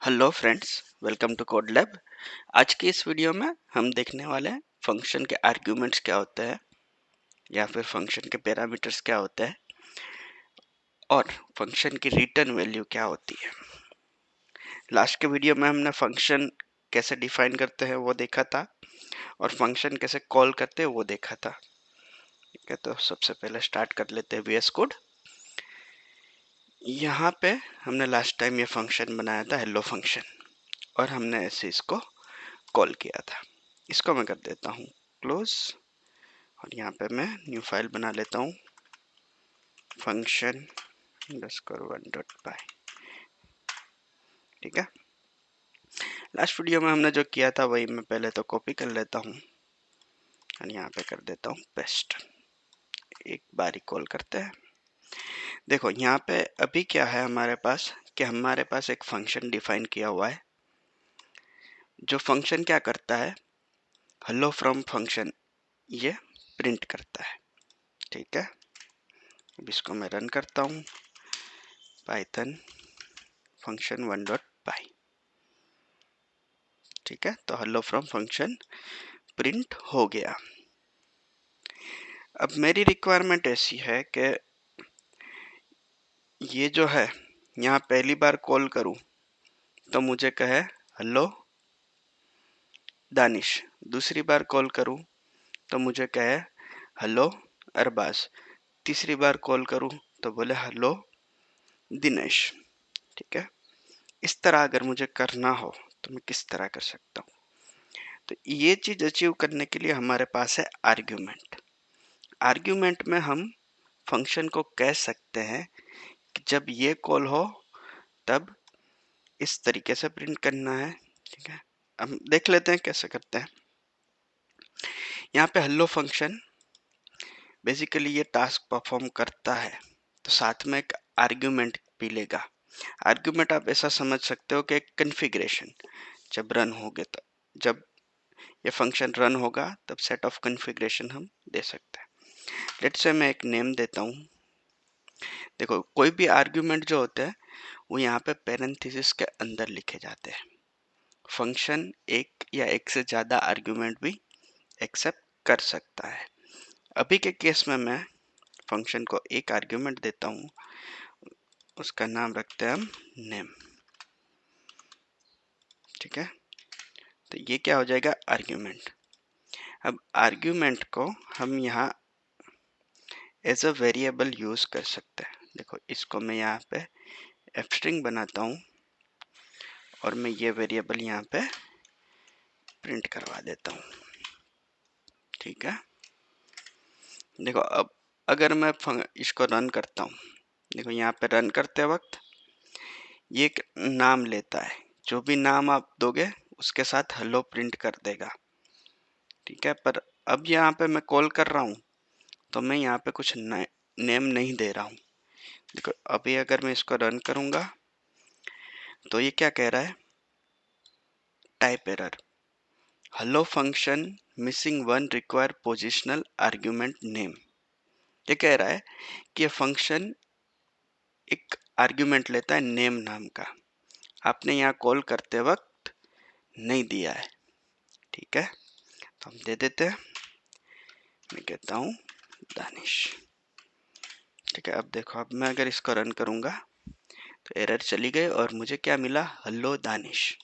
Hello friends, welcome to Code Lab. आज की इस वीडियो में हम देखने वाले हैं फंक्शन के आर्ग्यूमेंट्स क्या होते हैं या फिर फंक्शन के पैरामीटर्स क्या होते हैं और फंक्शन की रिटर्न वैल्यू क्या होती है। लास्ट के वीडियो में हमने फंक्शन कैसे डिफाइन करते हैं वो देखा था और फंक्शन कैसे कॉल करते हैं वो देखा था। ठीक है, तो सबसे पहले स्टार्ट कर लेते हैं VS कोड। यहाँ पे हमने लास्ट टाइम ये फंक्शन बनाया था हेलो फंक्शन और हमने ऐसे इसको कॉल किया था। इसको मैं कर देता हूँ क्लोज और यहाँ पे मैं न्यू फाइल बना लेता हूँ फंक्शन _1.py। ठीक है, लास्ट वीडियो में हमने जो किया था वही मैं पहले तो कॉपी कर लेता हूँ और यहाँ पे कर देता हूँ पेस्ट। एक बार ही कॉल करते हैं। देखो यहाँ पे अभी क्या है हमारे पास कि हमारे पास एक फंक्शन डिफाइन किया हुआ है। जो फंक्शन क्या करता है, हेलो फ्रॉम फंक्शन ये प्रिंट करता है। ठीक है, अब इसको मैं रन करता हूँ पाइथन फंक्शन 1.py। ठीक है, तो हेलो फ्रॉम फंक्शन प्रिंट हो गया। अब मेरी रिक्वायरमेंट ऐसी है कि ये जो है यहाँ पहली बार कॉल करूँ तो मुझे कहे हेलो दानिश, दूसरी बार कॉल करूँ तो मुझे कहे हेलो अरबाज, तीसरी बार कॉल करूँ तो बोले हेलो दिनेश। ठीक है, इस तरह अगर मुझे करना हो तो मैं किस तरह कर सकता हूँ। तो ये चीज़ अचीव करने के लिए हमारे पास है आर्ग्यूमेंट। आर्ग्यूमेंट में हम फंक्शन को कह सकते हैं कि जब ये कॉल हो तब इस तरीके से प्रिंट करना है। ठीक है, अब देख लेते हैं कैसे करते हैं। यहाँ पे हेलो फंक्शन बेसिकली ये टास्क परफॉर्म करता है तो साथ में एक आर्ग्यूमेंट भी लेगा। आर्ग्यूमेंट आप ऐसा समझ सकते हो कि एक कन्फिग्रेशन जब रन होगे तो जब ये फंक्शन रन होगा तब सेट ऑफ कन्फिग्रेशन हम दे सकते हैं। लेट्स से मैं एक नेम देता हूँ। देखो कोई भी आर्ग्यूमेंट जो होते हैं वो यहाँ पे पैरेंथेसिस के अंदर लिखे जाते हैं। फंक्शन एक या एक से ज़्यादा आर्ग्यूमेंट भी एक्सेप्ट कर सकता है। अभी के केस में मैं फंक्शन को एक आर्ग्यूमेंट देता हूँ, उसका नाम रखते हैं हम नेम। ठीक है, तो ये क्या हो जाएगा आर्ग्यूमेंट। अब आर्ग्यूमेंट को हम यहाँ एज अ वेरिएबल यूज़ कर सकते हैं। देखो इसको मैं यहाँ पे एफ स्ट्रिंग बनाता हूँ और मैं ये वेरिएबल यहाँ पे प्रिंट करवा देता हूँ। ठीक है, देखो अब अगर मैं इसको रन करता हूँ, देखो यहाँ पे रन करते वक्त ये एक नाम लेता है। जो भी नाम आप दोगे उसके साथ हेलो प्रिंट कर देगा। ठीक है, पर अब यहाँ पे मैं कॉल कर रहा हूँ तो मैं यहाँ पे कुछ नेम नहीं दे रहा हूँ। देखो अभी अगर मैं इसको रन करूँगा तो ये क्या कह रहा है, type error, hello function missing one require positional argument name. ये कह रहा है कि ये फंक्शन एक आर्ग्यूमेंट लेता है नेम नाम का, आपने यहाँ कॉल करते वक्त नहीं दिया है। ठीक है, तो हम दे देते हैं, मैं कहता हूँ दानिश। ठीक है, अब देखो अब मैं अगर इसको रन करूँगा तो एरर चली गई और मुझे क्या मिला, हेलो दानिश।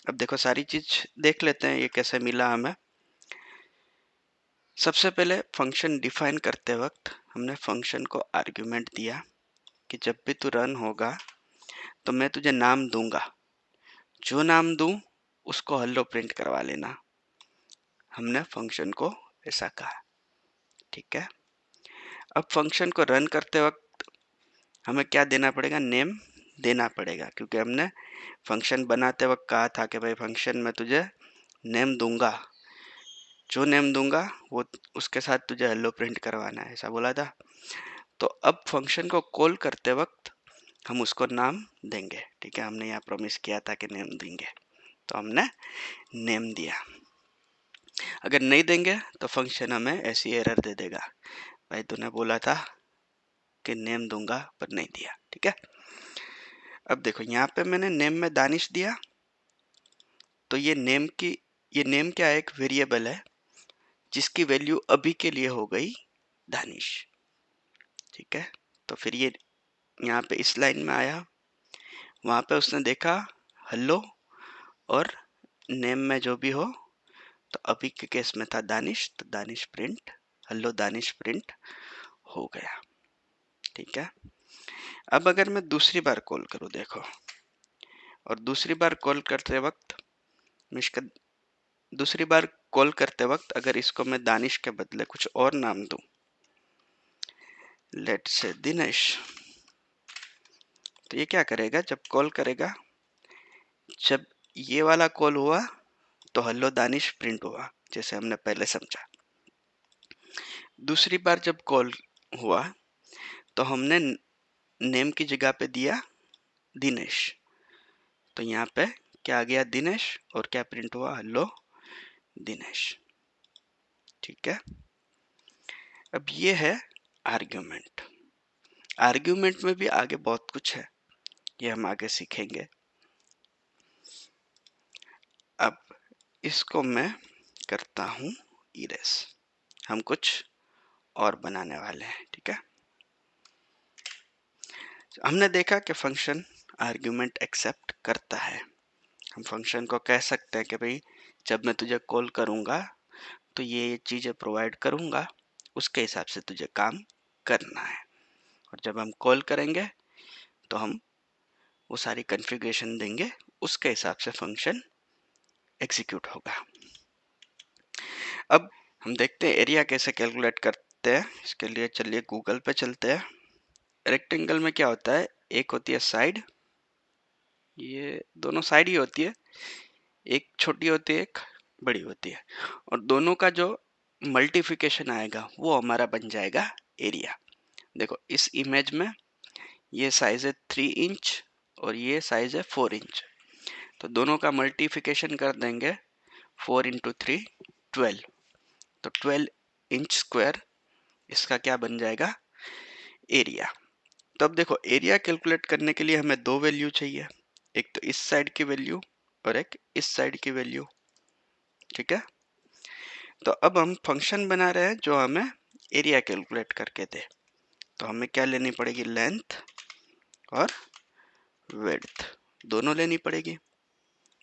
अब देखो सारी चीज देख लेते हैं ये कैसे मिला हमें। सबसे पहले फंक्शन डिफाइन करते वक्त हमने फंक्शन को आर्ग्यूमेंट दिया कि जब भी तू रन होगा तो मैं तुझे नाम दूंगा, जो नाम दूं उसको हेलो प्रिंट करवा लेना। हमने फंक्शन को ऐसा कहा। ठीक है, अब फंक्शन को रन करते वक्त हमें क्या देना पड़ेगा, नेम देना पड़ेगा, क्योंकि हमने फंक्शन बनाते वक्त कहा था कि भाई फंक्शन में तुझे नेम दूंगा, जो नेम दूंगा वो उसके साथ तुझे हेलो प्रिंट करवाना है, ऐसा बोला था। तो अब फंक्शन को कॉल करते वक्त हम उसको नाम देंगे। ठीक है, हमने यहाँ प्रॉमिस किया था कि नेम देंगे, तो हमने नेम दिया। अगर नहीं देंगे तो फंक्शन हमें ऐसी एरर दे देगा, भाई तूने बोला था कि नेम दूंगा पर नहीं दिया। ठीक है, अब देखो यहाँ पे मैंने नेम में दानिश दिया, तो ये नेम क्या है, एक वेरिएबल है जिसकी वैल्यू अभी के लिए हो गई दानिश। ठीक है, तो फिर ये यहाँ पे इस लाइन में आया, वहां पे उसने देखा हेलो और नेम में जो भी हो, तो अभी के केस में था दानिश, तो Danish print, hello Danish print हो गया। ठीक है, अब अगर मैं दूसरी बार कॉल करूं, देखो, और दूसरी बार कॉल करते वक्त अगर इसको मैं दानिश के बदले कुछ और नाम दूं, लेट्स से दिनेश, तो ये क्या करेगा, जब कॉल करेगा, जब ये वाला कॉल हुआ तो हेलो दानिश प्रिंट हुआ, जैसे हमने पहले समझा। दूसरी बार जब कॉल हुआ तो हमने नेम की जगह पे दिया दिनेश, तो यहाँ पे क्या आ गया, दिनेश, और क्या प्रिंट हुआ, हेलो दिनेश। ठीक है, अब ये है आर्ग्यूमेंट। आर्ग्यूमेंट में भी आगे बहुत कुछ है, ये हम आगे सीखेंगे। अब इसको मैं करता हूं इरेज, हम कुछ और बनाने वाले हैं। ठीक है, हमने देखा कि फंक्शन आर्ग्यूमेंट एक्सेप्ट करता है। हम फंक्शन को कह सकते हैं कि भाई जब मैं तुझे कॉल करूंगा तो ये चीजें प्रोवाइड करूंगा, उसके हिसाब से तुझे काम करना है, और जब हम कॉल करेंगे तो हम वो सारी कॉन्फ़िगरेशन देंगे, उसके हिसाब से फंक्शन एग्जीक्यूट होगा। अब हम देखते हैं एरिया कैसे कैलकुलेट करते हैं। इसके लिए चलिए गूगल पे चलते हैं। रेक्टेंगल में क्या होता है, एक होती है साइड, ये दोनों साइड ही होती है, एक छोटी होती है एक बड़ी होती है, और दोनों का जो मल्टीप्लिकेशन आएगा वो हमारा बन जाएगा एरिया। देखो इस इमेज में ये साइज है 3 इंच और ये साइज है 4 इंच, तो दोनों का मल्टीप्लिकेशन कर देंगे, 4 इंटू 3 12, तो 12 इंच स्क्वायर इसका क्या बन जाएगा, एरिया। तो अब देखो एरिया कैलकुलेट करने के लिए हमें दो वैल्यू चाहिए, एक तो इस साइड की वैल्यू और एक इस साइड की वैल्यू। ठीक है, तो अब हम फंक्शन बना रहे हैं जो हमें एरिया कैलकुलेट करके दे, तो हमें क्या लेनी पड़ेगी, लेंथ और विड्थ दोनों लेनी पड़ेगी।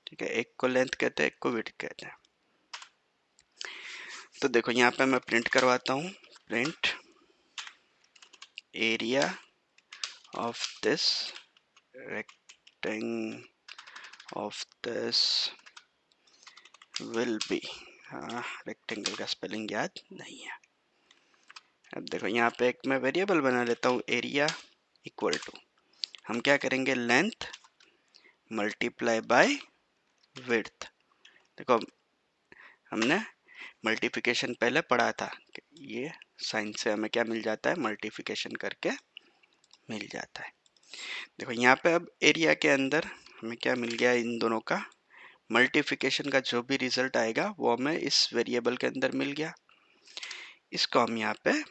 ठीक है, एक को लेंथ कहते हैं, एक को विड्थ कहते हैं। तो देखो यहाँ पे मैं प्रिंट करवाता हूँ, print area of this rectangle of this will be, हाँ रेक्टेंगल का स्पेलिंग याद नहीं है। अब देखो यहाँ पे एक मैं वेरिएबल बना लेता हूँ, एरिया इक्वल टू, हम क्या करेंगे, लेंथ मल्टीप्लाई बाय विड्थ। देखो हमने मल्टीप्लिकेशन पहले पढ़ा था, ये साइन से हमें क्या मिल जाता है, मल्टीप्लिकेशन करके मिल जाता है। देखो यहाँ पे अब एरिया के अंदर हमें क्या मिल गया, इन दोनों का मल्टीप्लिकेशन का जो भी रिजल्ट आएगा वो हमें इस वेरिएबल के अंदर मिल गया। इसको हम यहाँ पे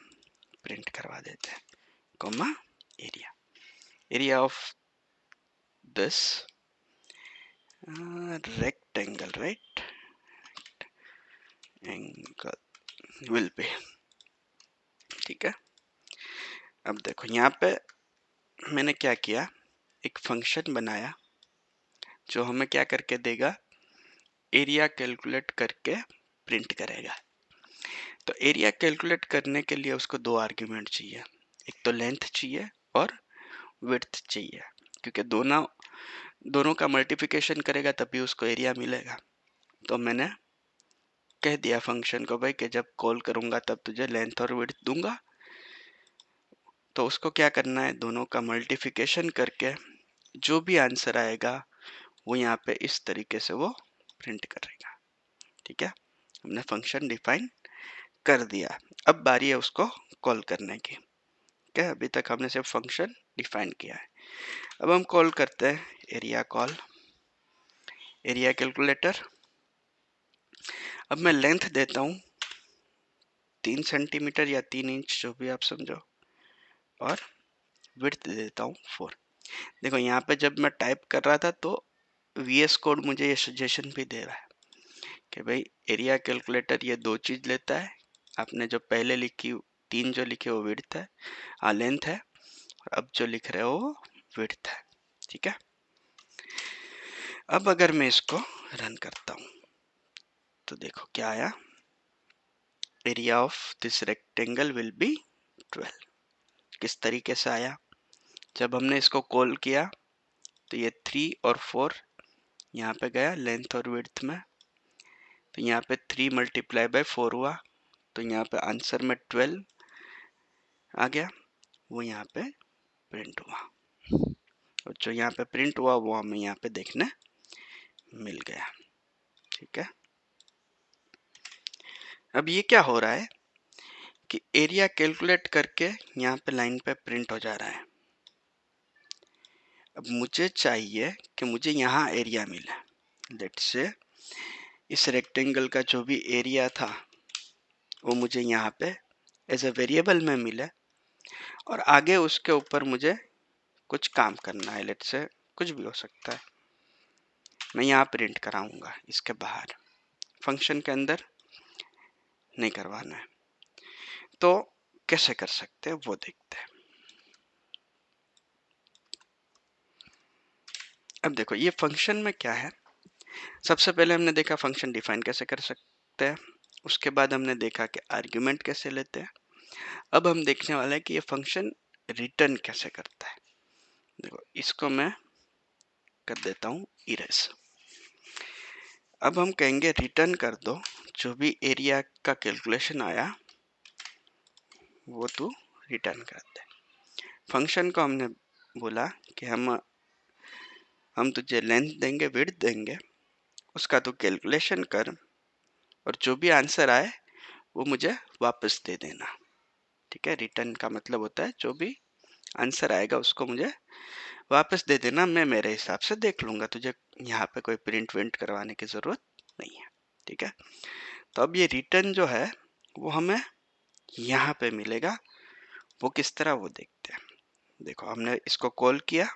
प्रिंट करवा देते हैं, comma area, area of this rectangle, right angle will be. ठीक है, अब देखो यहाँ पे मैंने क्या किया, एक फंक्शन बनाया जो हमें क्या करके देगा, एरिया कैलकुलेट करके प्रिंट करेगा। तो एरिया कैलकुलेट करने के लिए उसको दो आर्ग्यूमेंट चाहिए, एक तो लेंथ चाहिए और विड्थ चाहिए, क्योंकि दोनों का मल्टीप्लिकेशन करेगा तभी उसको एरिया मिलेगा। तो मैंने कह दिया फंक्शन को भाई कि जब कॉल करूंगा तब तुझे लेंथ और विड्थ दूंगा, तो उसको क्या करना है, दोनों का मल्टीप्लिकेशन करके जो भी आंसर आएगा वो यहाँ पे इस तरीके से वो प्रिंट करेगा। ठीक है, हमने फंक्शन डिफाइन कर दिया, अब बारी है उसको कॉल करने की। क्या, अभी तक हमने सिर्फ फंक्शन डिफाइन किया है, अब हम कॉल करते हैं एरिया कॉल, एरिया कैलकुलेटर। अब मैं लेंथ देता हूँ 3 सेंटीमीटर या 3 इंच, जो भी आप समझो, और विड्थ देता हूँ 4। देखो यहाँ पे जब मैं टाइप कर रहा था तो VS कोड मुझे ये सजेशन भी दे रहा है कि भाई एरिया कैलकुलेटर ये दो चीज लेता है। आपने जो पहले लिखी 3 जो लिखे वो विड्थ है, लेंथ है, और अब जो लिख रहे हो वो विड्थ है। ठीक है, अब अगर मैं इसको रन करता हूं तो देखो क्या आया, area of this rectangle will be 12। किस तरीके से आया, जब हमने इसको कॉल किया तो ये 3 और 4 यहाँ पे गया लेंथ और विड्थ में, तो यहाँ पे 3 मल्टीप्लाई बाय 4 हुआ, तो यहाँ पे आंसर में 12 आ गया, वो यहाँ पे प्रिंट हुआ, और जो यहाँ पे प्रिंट हुआ वो हमें यहाँ पे देखने मिल गया। ठीक है, अब ये क्या हो रहा है कि एरिया कैलकुलेट करके यहाँ पे लाइन पे प्रिंट हो जा रहा है। अब मुझे चाहिए कि मुझे यहाँ एरिया मिले, लेट्स से इस रेक्टेंगल का जो भी एरिया था वो मुझे यहाँ पे एज ए वेरिएबल में मिले, और आगे उसके ऊपर मुझे कुछ काम करना है, लेट्स से कुछ भी हो सकता है, मैं यहाँ प्रिंट कराऊंगा, इसके बाहर फंक्शन के अंदर नहीं करवाना है। तो कैसे कर सकते हैं वो देखते हैं। अब देखो ये फंक्शन में क्या है, सबसे पहले हमने देखा फंक्शन डिफाइन कैसे कर सकते हैं, उसके बाद हमने देखा कि आर्ग्यूमेंट कैसे लेते हैं। अब हम देखने वाले हैं कि ये फंक्शन रिटर्न कैसे करता है। देखो इसको मैं कर देता हूँ इरेज। अब हम कहेंगे रिटर्न कर दो जो भी एरिया का कैलकुलेशन आया वो तू रिटर्न कर दे। फंक्शन को हमने बोला कि हम तुझे लेंथ देंगे, विड्थ देंगे, उसका तू कैलकुलेशन कर, और जो भी आंसर आए वो मुझे वापस दे देना। ठीक है, रिटर्न का मतलब होता है जो भी आंसर आएगा उसको मुझे वापस दे देना, मैं मेरे हिसाब से देख लूंगा, तुझे यहाँ पे कोई प्रिंट विंट करवाने की जरूरत नहीं है। ठीक है, तो अब ये रिटर्न जो है वो हमें यहाँ पे मिलेगा, वो किस तरह वो देखते हैं। देखो हमने इसको कॉल किया,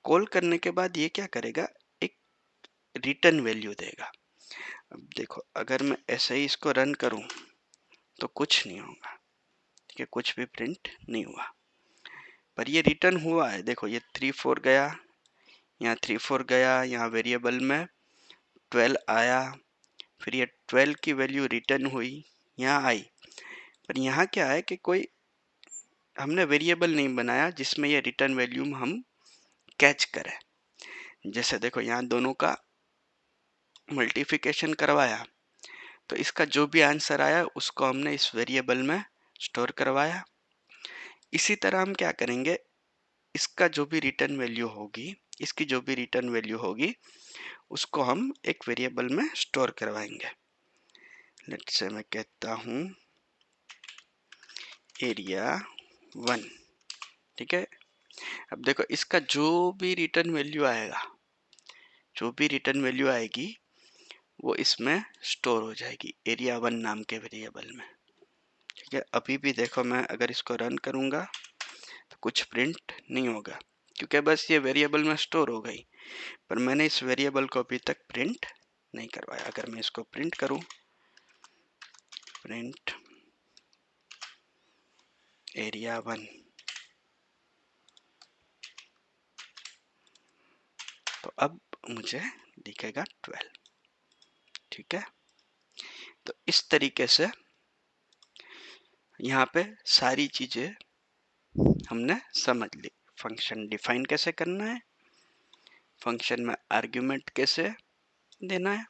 कॉल करने के बाद ये क्या करेगा, एक रिटर्न वैल्यू देगा। अब देखो अगर मैं ऐसे ही इसको रन करूं तो कुछ नहीं होगा, ठीक है, कुछ भी प्रिंट नहीं हुआ, पर ये रिटर्न हुआ है। देखो ये 3 4 गया, यहाँ 3 4 गया, यहाँ वेरिएबल में 12 आया, फिर ये 12 की वैल्यू रिटर्न हुई, यहाँ आई, पर यहाँ क्या है कि कोई हमने वेरिएबल नहीं बनाया जिसमें ये रिटर्न वैल्यू हम कैच करें। जैसे देखो यहाँ दोनों का मल्टीप्लिकेशन करवाया, तो इसका जो भी आंसर आया उसको हमने इस वेरिएबल में स्टोर करवाया। इसी तरह हम क्या करेंगे, इसका जो भी रिटर्न वैल्यू होगी, इसकी जो भी रिटर्न वैल्यू होगी उसको हम एक वेरिएबल में स्टोर करवाएंगे। लेट्स से मैं कहता हूँ एरिया 1। ठीक है, अब देखो इसका जो भी रिटर्न वैल्यू आएगा, जो भी रिटर्न वैल्यू आएगी वो इसमें स्टोर हो जाएगी एरिया 1 नाम के वेरिएबल में। ठीक है, अभी भी देखो मैं अगर इसको रन करूंगा तो कुछ प्रिंट नहीं होगा, क्योंकि बस ये वेरिएबल में स्टोर हो गई, पर मैंने इस वेरिएबल को अभी तक प्रिंट नहीं करवाया। अगर मैं इसको प्रिंट करूं, प्रिंट एरिया 1, तो अब मुझे दिखेगा 12। ठीक है, तो इस तरीके से यहाँ पे सारी चीजें हमने समझ ली। फंक्शन डिफाइन कैसे करना है, फंक्शन में आर्ग्यूमेंट कैसे देना है,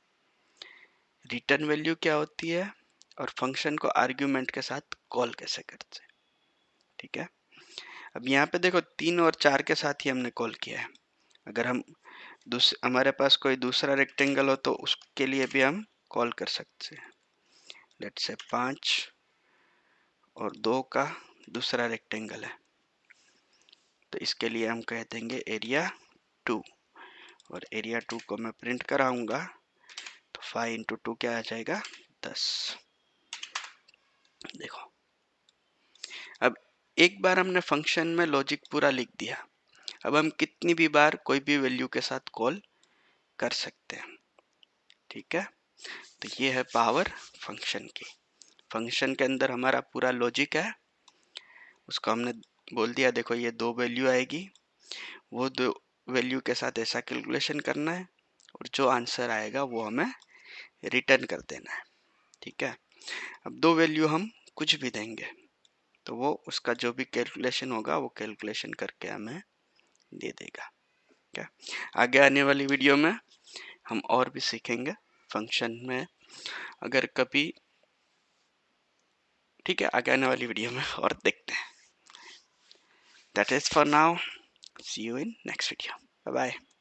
रिटर्न वैल्यू क्या होती है, और फंक्शन को आर्ग्यूमेंट के साथ कॉल कैसे करते हैं। ठीक है, अब यहाँ पे देखो 3 और 4 के साथ ही हमने कॉल किया है। अगर हम हमारे पास कोई दूसरा रेक्टेंगल हो तो उसके लिए भी हम कॉल कर सकते हैं। लेट्स से 5 और 2 का दूसरा रेक्टेंगल है, तो इसके लिए हम कह देंगे एरिया 2, और एरिया 2 को मैं प्रिंट कराऊंगा तो 5 इंटू 2 क्या आ जाएगा, 10। देखो अब एक बार हमने फंक्शन में लॉजिक पूरा लिख दिया, अब हम कितनी भी बार कोई भी वैल्यू के साथ कॉल कर सकते हैं, ठीक है। तो ये है पावर फंक्शन की। फंक्शन के अंदर हमारा पूरा लॉजिक है, उसको हमने बोल दिया देखो ये 2 वैल्यू आएगी, वो 2 वैल्यू के साथ ऐसा कैलकुलेशन करना है और जो आंसर आएगा वो हमें रिटर्न कर देना है, ठीक है। अब 2 वैल्यू हम कुछ भी देंगे तो वो उसका जो भी कैलकुलेशन होगा वो कैलकुलेशन करके हमें दे देगा, क्या। आगे आने वाली वीडियो में हम और भी सीखेंगे फंक्शन में, अगर कभी, ठीक है, आगे आने वाली वीडियो में और देखते हैं। That is for now. See you in next video. Bye bye.